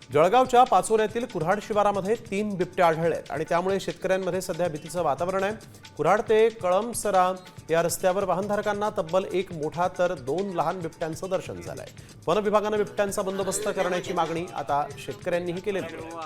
जळगावच्या पाचोऱ्यातील कुऱ्हाड शिवारामध्ये 3 बिबटे आढळलेत आणि त्यामुळे शेतकऱ्यांमध्ये सध्या भीतीचं वातावरण आहे। कुऱ्हाड ते कळमसरा या रस्त्यावर वाहनधारकांना तब्बल 1 मोठा तर 2 लहान बिबट्यांचं दर्शन झालंय। वन विभागानं बिबट्यांचा बंदोबस्त करण्याची मागणी आता शेतकऱ्यांनीही केलेली आहे।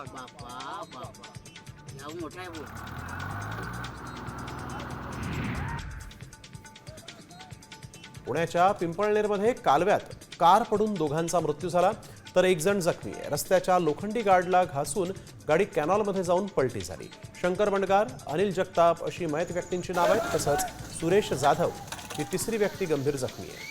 पुण्याच्या पिंपळनेरमध्ये कालव्यात कार पडून दोघांचा मृत्यू झाला तर एक जण जखमी आहे। रस्त्याच्या लोखंडी गार्डला घासून गाडी कॅनॉलमध्ये जाऊन पलटी झाली। शंकर बंडगार, अनिल जगताप अशी मयत व्यक्तींची नाव आहेत। तसंच सुरेश जाधव ही तिसरी व्यक्ती गंभीर जखमी आहे।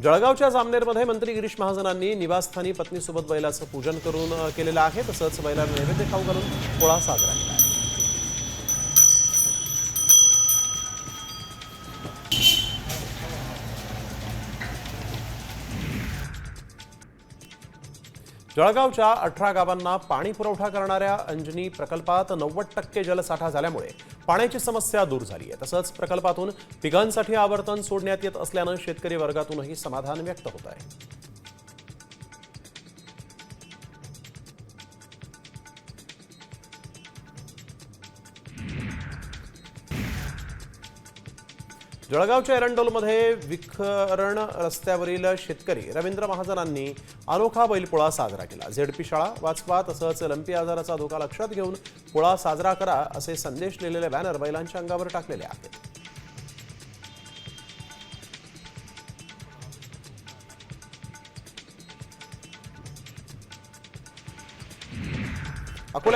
जळगावच्या जामनेरमध्ये मंत्री गिरीश महाजनांनी निवासस्थानी पत्नीसोबत बैलाचं पूजन करून केलेलं आहे। तसंच बैलाला नैवेद्य खाऊ घालून पोळा साजरा केला। जळगावच्या 18 गावांना पाणी पुरवठा करणाऱ्या अंजनी प्रकल्पात 90% जलसाठा झाल्यामुळे पाण्याची समस्या दूर झाली आहे। तसंच प्रकल्पातून पिकांसाठी आवर्तन सोडण्यात येत असल्यानं शेतकरी वर्गातूनही समाधान व्यक्त होत आहे। जळगावच्या एरंडोलमध्ये विखरण रस्त्यावरील शेतकरी रवींद्र महाजनांनी अनोखा बैलपोळा साजरा केला। झेडपी शाळा वाचवा तसंच लंपी आजाराचा धोका लक्षात घेऊन पोळा साजरा करा असे संदेश लिहिलेले बॅनर बैलांच्या अंगावर टाकलेले आहेत।